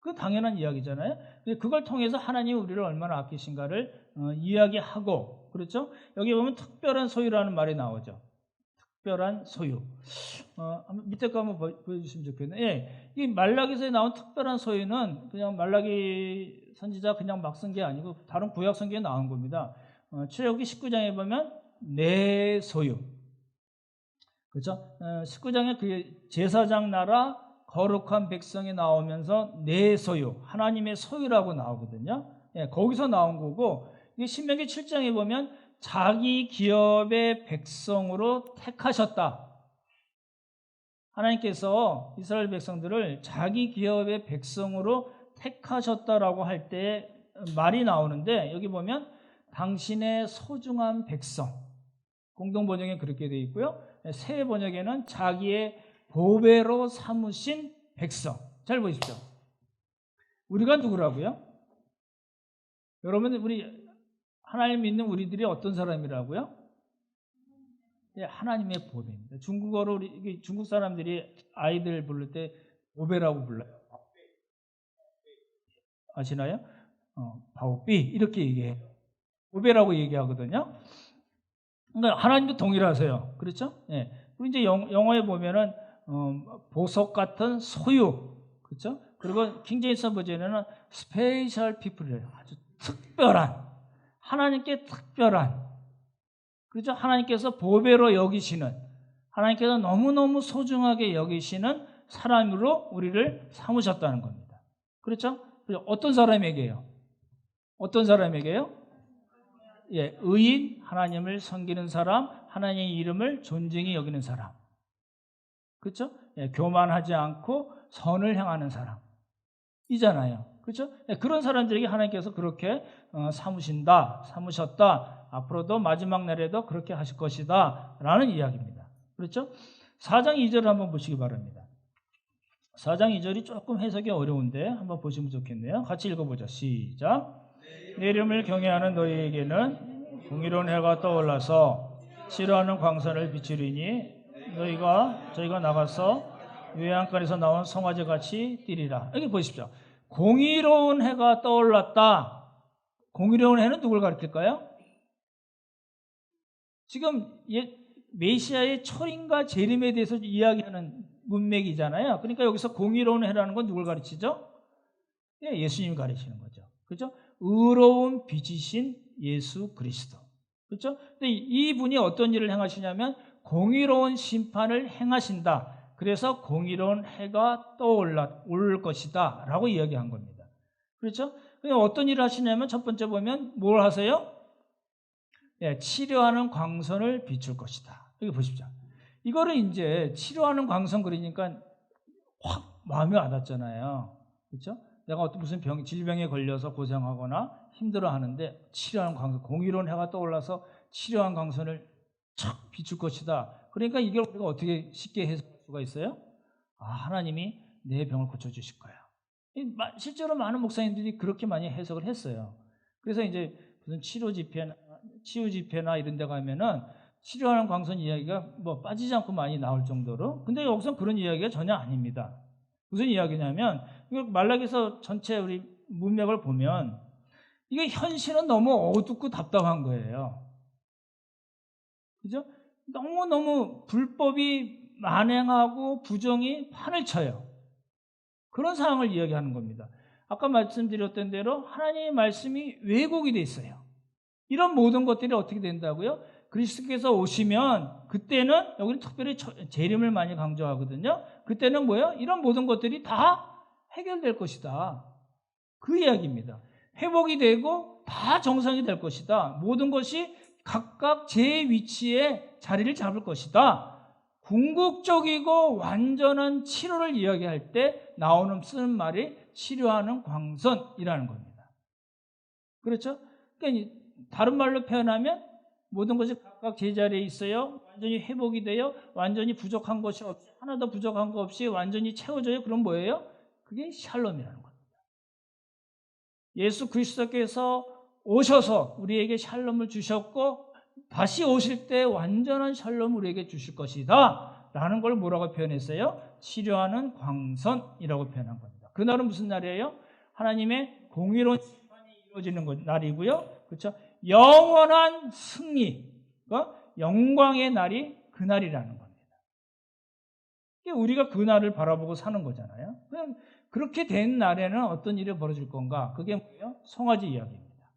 그 당연한 이야기잖아요. 그걸 통해서 하나님이 우리를 얼마나 아끼신가를 이야기하고, 그렇죠? 여기 보면 특별한 소유라는 말이 나오죠. 특별한 소유. 밑에 거 한번 보여주시면 좋겠네요. 예, 이 말라기서에 나온 특별한 소유는 그냥 말라기 선지자 그냥 막 쓴 게 아니고 다른 구약 성경에 나온 겁니다. 출애굽기 19장에 보면 내 소유. 그렇죠? 19장에 그 제사장 나라 거룩한 백성이 나오면서 내 소유, 하나님의 소유라고 나오거든요. 예, 거기서 나온 거고, 이게 신명기 7장에 보면 자기 기업의 백성으로 택하셨다. 하나님께서 이스라엘 백성들을 자기 기업의 백성으로 택하셨다라고 할 때 말이 나오는데, 여기 보면 당신의 소중한 백성, 공동번역에 그렇게 되어 있고요. 새 번역에는 자기의 보배로 삼으신 백성. 잘 보십시오. 우리가 누구라고요? 여러분, 우리 하나님 믿는 우리들이 어떤 사람이라고요? 예, 하나님의 보배입니다. 중국어로 중국 사람들이 아이들 부를 때 보배라고 불러요. 아시나요? 바오삐 이렇게 얘기해요. 보배라고 얘기하거든요. 그러니까 하나님도 동일하세요. 그렇죠? 예. 그리고 이제 영어에 보면은 보석 같은 소유, 그렇죠? 그리고 킹제임스 버전에는 스페셜 피플이래요. 아주 특별한, 하나님께 특별한, 그렇죠? 하나님께서 보배로 여기시는, 하나님께서 너무너무 소중하게 여기시는 사람으로 우리를 삼으셨다는 겁니다. 그렇죠? 어떤 사람에게요? 어떤 사람에게요? 예, 의인, 하나님을 섬기는 사람, 하나님의 이름을 존중히 여기는 사람. 그렇죠? 예, 교만하지 않고 선을 행하는 사람. 이잖아요. 그렇죠? 예, 그런 사람들에게 하나님께서 그렇게 삼으셨다. 앞으로도 마지막 날에도 그렇게 하실 것이다. 라는 이야기입니다. 그렇죠? 4장 2절을 한번 보시기 바랍니다. 4장 2절이 조금 해석이 어려운데 한번 보시면 좋겠네요. 같이 읽어보죠. 시작. 내 이름을 경외하는 너희에게는 공의로운 해가 떠올라서 치료하는 광선을 비추리니 저희가 나가서 외양간에서 나온 송아지 같이 뛰리라. 여기 보십시오. 공의로운 해가 떠올랐다. 공의로운 해는 누굴 가리킬까요? 지금 메시아의 초림과 재림에 대해서 이야기하는 문맥이잖아요. 그러니까 여기서 공의로운 해라는 건 누굴 가르치죠? 예, 예수님을 가르치는 거죠. 그렇죠? 의로운 빛이신 예수 그리스도. 그렇죠? 근데 이분이 어떤 일을 행하시냐면 공의로운 심판을 행하신다. 그래서 공의로운 해가 올 것이다 라고 이야기한 겁니다. 그렇죠? 어떤 일을 하시냐면 첫 번째 보면 뭘 하세요? 예, 치료하는 광선을 비출 것이다. 여기 보십시오. 이거를 이제 치료하는 광선 그러니까 확 마음이 와닿잖아요. 그렇죠? 내가 어떤 무슨 질병에 걸려서 고생하거나 힘들어하는데 치료하는 광선, 공의로운 해가 떠올라서 치료한 광선을 착 비출 것이다. 그러니까 이걸 우리가 어떻게 쉽게 해석할 수가 있어요? 하나님이 내 병을 고쳐주실 거야. 실제로 많은 목사님들이 그렇게 많이 해석을 했어요. 그래서 이제 무슨 치유 집회나 이런 데 가면은 치료하는 광선 이야기가 뭐 빠지지 않고 많이 나올 정도로. 근데 여기서 그런 이야기가 전혀 아닙니다. 무슨 이야기냐면, 말라기서 전체 우리 문맥을 보면 이게 현실은 너무 어둡고 답답한 거예요. 그죠? 너무너무 불법이 만행하고 부정이 판을 쳐요. 그런 상황을 이야기하는 겁니다. 아까 말씀드렸던 대로 하나님의 말씀이 왜곡이 돼 있어요. 이런 모든 것들이 어떻게 된다고요? 그리스도께서 오시면 그때는, 여기는 특별히 재림을 많이 강조하거든요. 그때는 뭐예요? 이런 모든 것들이 다 해결될 것이다. 그 이야기입니다. 회복이 되고 다 정상이 될 것이다. 모든 것이 각각 제 위치에 자리를 잡을 것이다. 궁극적이고 완전한 치료를 이야기할 때 쓰는 말이 치료하는 광선이라는 겁니다. 그렇죠? 그러니까 다른 말로 표현하면 모든 것이 각각 제자리에 있어요. 완전히 회복이 돼요. 완전히 부족한 것이 없이, 하나도 부족한 거 없이 완전히 채워져요. 그럼 뭐예요? 그게 샬롬이라는 겁니다. 예수 그리스도께서 오셔서 우리에게 샬롬을 주셨고 다시 오실 때 완전한 샬롬을 우리에게 주실 것이다 라는 걸 뭐라고 표현했어요? 치료하는 광선이라고 표현한 겁니다. 그날은 무슨 날이에요? 하나님의 공의로운 심판이 이루어지는 날이고요. 그렇죠? 영원한 승리가 영광의 날이 그날이라는 겁니다. 우리가 그 날을 바라보고 사는 거잖아요. 그렇게 된 날에는 어떤 일이 벌어질 건가? 그게 뭐예요? 송아지 이야기입니다.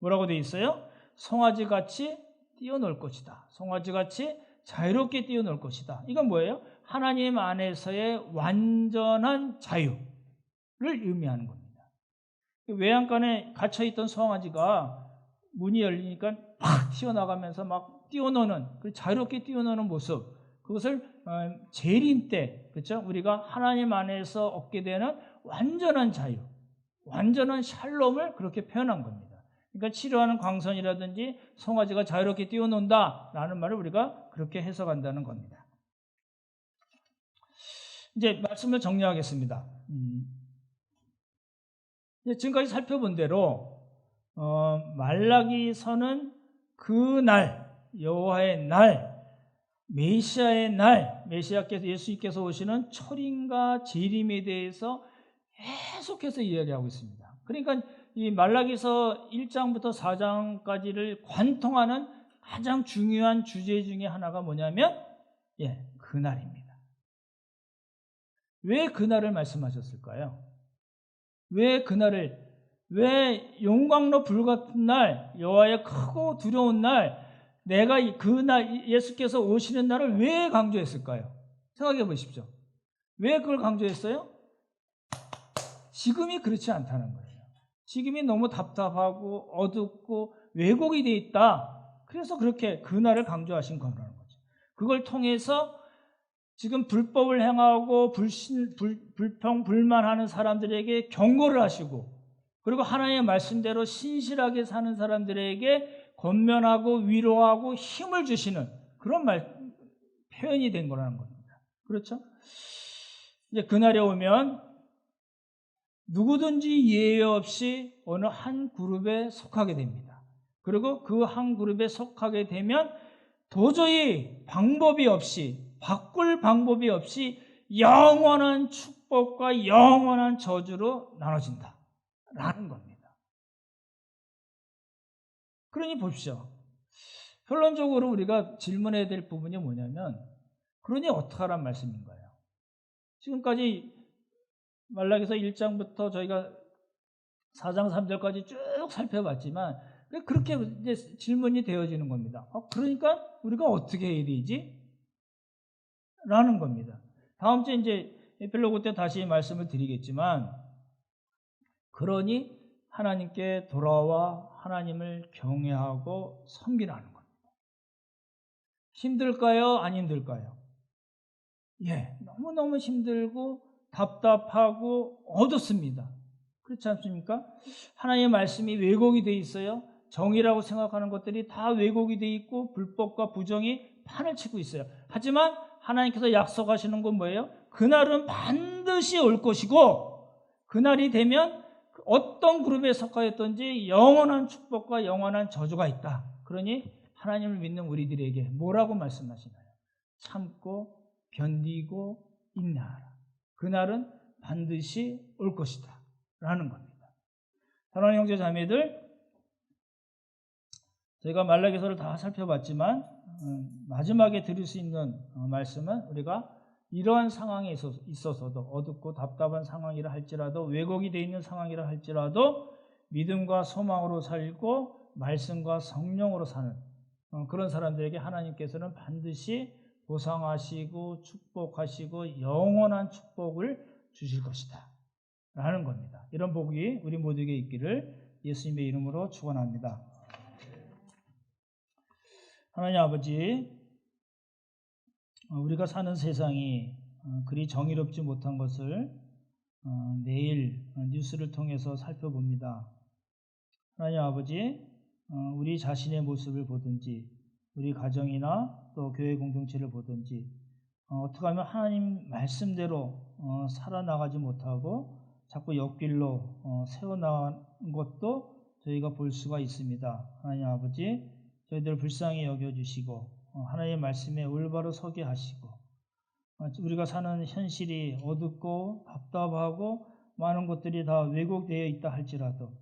뭐라고 돼 있어요? 송아지같이 뛰어놀 것이다. 송아지같이 자유롭게 뛰어놀 것이다. 이건 뭐예요? 하나님 안에서의 완전한 자유를 의미하는 겁니다. 외양간에 갇혀있던 송아지가 문이 열리니까 팍 튀어나가면서 막 뛰어노는, 자유롭게 뛰어노는 모습, 그것을 재림 때, 그렇죠? 우리가 하나님 안에서 얻게 되는 완전한 자유, 완전한 샬롬을 그렇게 표현한 겁니다. 그러니까 치료하는 광선이라든지 송아지가 자유롭게 뛰어논다라는 말을 우리가 그렇게 해석한다는 겁니다. 이제 말씀을 정리하겠습니다. 지금까지 살펴본 대로 말라기서는 그 날, 여호와의 날, 메시아의 날, 메시아께서 예수님께서 오시는 철인과 재림에 대해서 계속해서 이야기하고 있습니다. 그러니까 이 말라기서 1장부터 4장까지를 관통하는 가장 중요한 주제 중에 하나가 뭐냐면 그날입니다. 왜 그날을 말씀하셨을까요? 왜 그날을, 왜 용광로 불같은 날, 여호와의 크고 두려운 날, 내가 그날 예수께서 오시는 날을 왜 강조했을까요? 생각해 보십시오. 왜 그걸 강조했어요? 지금이 그렇지 않다는 거예요. 지금이 너무 답답하고 어둡고 왜곡이 되어 있다. 그래서 그렇게 그날을 강조하신 거라는 거죠. 그걸 통해서 지금 불법을 행하고 불평, 불만하는 사람들에게 경고를 하시고, 그리고 하나님의 말씀대로 신실하게 사는 사람들에게 권면하고 위로하고 힘을 주시는 그런 표현이 된 거라는 겁니다. 그렇죠? 이제 그날에 오면 누구든지 예외 없이 어느 한 그룹에 속하게 됩니다. 그리고 그 한 그룹에 속하게 되면 도저히 방법이 없이, 바꿀 방법이 없이 영원한 축복과 영원한 저주로 나눠진다 라는 겁니다. 그러니 보십시오. 결론적으로 우리가 질문해야 될 부분이 뭐냐면, 그러니 어떡하란 말씀인가요? 지금까지 말라기서 1장부터 저희가 4장 3절까지 쭉 살펴봤지만 그렇게 이제 질문이 되어지는 겁니다. 그러니까 우리가 어떻게 해야 되지? 라는 겁니다. 다음 주에 이제 에필로그 때 다시 말씀을 드리겠지만, 그러니 하나님께 돌아와 하나님을 경외하고 섬기라는 겁니다. 힘들까요? 안 힘들까요? 너무너무 힘들고 답답하고 어둡습니다. 그렇지 않습니까? 하나님의 말씀이 왜곡이 돼 있어요. 정의라고 생각하는 것들이 다 왜곡이 돼 있고 불법과 부정이 판을 치고 있어요. 하지만 하나님께서 약속하시는 건 뭐예요? 그날은 반드시 올 것이고 그날이 되면 어떤 그룹에 속하였던지 영원한 축복과 영원한 저주가 있다. 그러니 하나님을 믿는 우리들에게 뭐라고 말씀하시나요? 참고 견디고 인내하라. 그날은 반드시 올 것이다 라는 겁니다. 사랑하는 형제 자매들, 저희가 말라기서를 다 살펴봤지만 마지막에 들을 수 있는 말씀은 우리가 이러한 상황에 있어서도 어둡고 답답한 상황이라 할지라도 왜곡이 되어 있는 상황이라 할지라도 믿음과 소망으로 살고 말씀과 성령으로 사는 그런 사람들에게 하나님께서는 반드시 보상하시고 축복하시고 영원한 축복을 주실 것이다 라는 겁니다. 이런 복이 우리 모두에게 있기를 예수님의 이름으로 축원합니다. 하나님 아버지, 우리가 사는 세상이 그리 정의롭지 못한 것을 매일 뉴스를 통해서 살펴봅니다. 하나님 아버지, 우리 자신의 모습을 보든지 우리 가정이나 또 교회 공동체를 보든지 어떻게 하면 하나님 말씀대로 살아나가지 못하고 자꾸 옆길로 세워나간 것도 저희가 볼 수가 있습니다. 하나님 아버지, 저희들 불쌍히 여겨주시고 하나님의 말씀에 올바로 서게 하시고 우리가 사는 현실이 어둡고 답답하고 많은 것들이 다 왜곡되어 있다 할지라도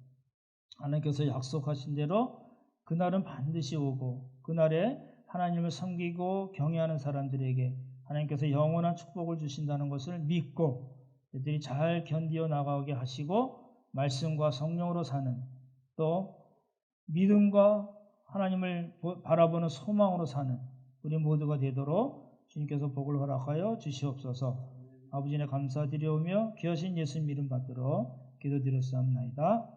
하나님께서 약속하신 대로 그날은 반드시 오고 그날에 하나님을 섬기고 경외하는 사람들에게 하나님께서 영원한 축복을 주신다는 것을 믿고 그들이 잘 견디어 나가게 하시고 말씀과 성령으로 사는 또 믿음과 하나님을 바라보는 소망으로 사는 우리 모두가 되도록 주님께서 복을 허락하여 주시옵소서. 아버지네 감사드리오며 귀하신 예수님 이름 받들어 기도드렸사옵나이다.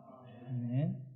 아멘.